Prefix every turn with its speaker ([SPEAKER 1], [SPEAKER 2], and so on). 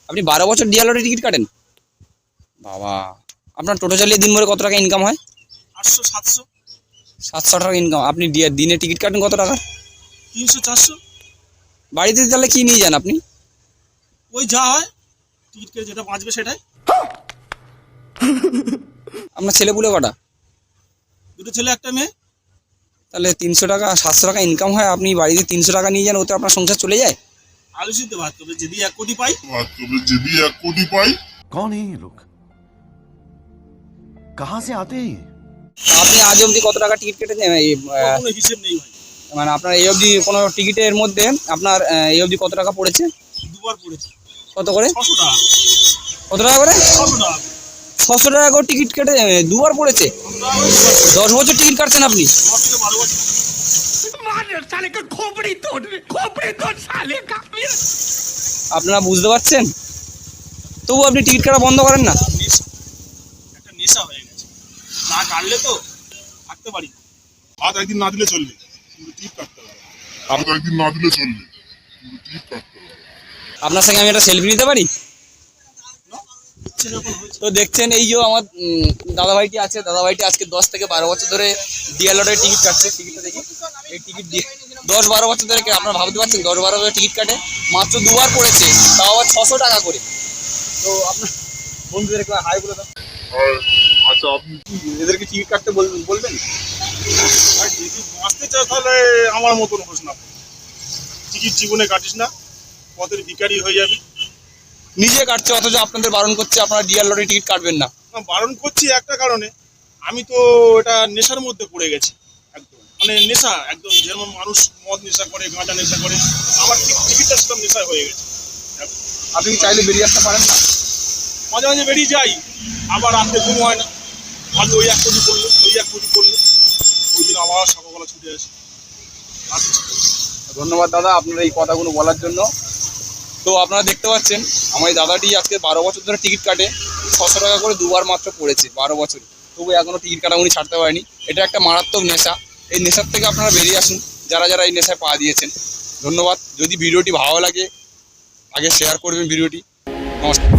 [SPEAKER 1] আপনি 12 বছর DL lottery ticket কাটেন? বাবা, আপনার টোটো চালিয়ে দিন ভরে কত টাকা ইনকাম হয়?
[SPEAKER 2] 800 700
[SPEAKER 1] 700 টাকা ইনকাম। আপনি দিনে টিকিট কাটেন কত টাকা?
[SPEAKER 2] 300 400।
[SPEAKER 1] বাড়িতে তাহলে কি নিয়ে যান আপনি?
[SPEAKER 2] ওই যা হয় টিকিট কেটে যেটা বাঁচবে সেটাই।
[SPEAKER 1] আপনার ছেলেপুলে কটা?
[SPEAKER 2] দুটো ছেলে একটা মেয়ে।
[SPEAKER 1] তাহলে 300 টাকা 700 টাকা ইনকাম হয়, আপনি বাড়িতে 300 টাকা নিয়ে যান, ওতে আপনার সংসার চলে যায়?
[SPEAKER 2] আলু সিদ্ধ ভাত তবে যদি 1 কোটি পাই।
[SPEAKER 3] कौन है ये लोग? कहां से आते हैं ये?
[SPEAKER 1] আপনি আজ অবধি কত টাকা টিকিট কেটেছেন?
[SPEAKER 2] কোনো হিসেব নেই ভাই।
[SPEAKER 1] মানে আপনার এই অবধি কোনো টিকিটের মধ্যে আপনার এই অবধি কত টাকা পড়েছে?
[SPEAKER 2] দুবার পড়েছি।
[SPEAKER 1] কত করে?
[SPEAKER 2] 600 টাকা।
[SPEAKER 1] কত টাকা করে?
[SPEAKER 2] 600 টাকা।
[SPEAKER 1] 600 টাকা করে টিকিট কেটে দুবার পড়েছে? 10 বছর টিকিট কাটছেন আপনি?
[SPEAKER 2] 10 থেকে 12 বছর।
[SPEAKER 1] আপনারা বুঝতে পারছেন? তবু আপনি টিকিট কাটা বন্ধ করেন না?
[SPEAKER 2] নেশা, একটা নেশা হয়ে গেছে। না কাটলে তো থাকতে পারি না।
[SPEAKER 4] হাত একদিন না দিলে চলবে, কিন্তু টিপ কাটতে হবে। হাত একদিন না দিলে চলবে, কিন্তু টিপ কাটতে হবে।
[SPEAKER 1] আপনার সঙ্গে আমি একটা সেলফি নিতে পারি?
[SPEAKER 2] ইচ্ছে যখন হয়েছে।
[SPEAKER 1] তো দেখছেন এই যে আমার দাদাভাইটি আছে, দাদাভাইটি আজকে 10 থেকে 12 বছর ধরে ডিএল লটারি টিকিট কাটছে। টিকিটটা দেখি, এই টিকিট দিয়ে 10-12 বছর ধরে আপনারা ভাবতে পারছেন 10-12 বছর টিকিট কাটে, মাত্র দুবার পড়েছে, তাও আবার 600 টাকা করে। তো আপনার বন্ধুদের একবার হাই বলে দাও।
[SPEAKER 4] আচ্ছা, আপনি
[SPEAKER 1] কি এদেরকে টিকিট কাটতে বলবেন?
[SPEAKER 2] আর যদি বাঁচতে চাস তাহলে আমার মতন হোস না। টিকিট জীবনে কাটিস না, পথের ভিখারি হয়ে যাবি।
[SPEAKER 1] নিজে কাটছে অথচ আপনাদের বারণ করছে আপনারা ডিএল লটারি টিকিট কাটবেন না।
[SPEAKER 2] না, বারণ করছি একটা কারণে, আমি তো এটা নেশার মধ্যে পড়ে গেছি একদম। মানে নেশা একদম, যেমন মানুষ মদ নেশা করে, গাঁজা নেশা করে, আমার ঠিক টিকিটটা সেরকম নেশা হয়ে গেছে।
[SPEAKER 1] আপনি কি চাইলে বেরিয়ে আসতে পারেন না?
[SPEAKER 2] মাঝে মাঝে বেরিয়ে যাই, আবার রাত্রে ঘুম হয় না, ভাবি ওই 1 কোটি করলো, ওই 1 কোটি করলো, ওই দিন আবার সকালবেলা ছুটে আসি। আর কিছু করি না।
[SPEAKER 1] ধন্যবাদ দাদা আপনার এই কথাগুলো বলার জন্য। তো আপনারা দেখতে পাচ্ছেন আমার এই দাদাটি আজকে 12 বছর ধরে টিকিট কাটে, 600 টাকা করে দুবার মাত্র পড়েছে 12 বছরে, তবু এখনও টিকিট কাটা উনি ছাড়তে পারেনি। এটা একটা মারাত্মক নেশা। এই নেশার থেকে আপনারা বেরিয়ে আসুন, যারা যারা এই নেশায় পা দিয়েছেন। ধন্যবাদ। যদি ভিডিওটি ভালো লাগে আগে শেয়ার করবেন ভিডিওটি। নমস্কার।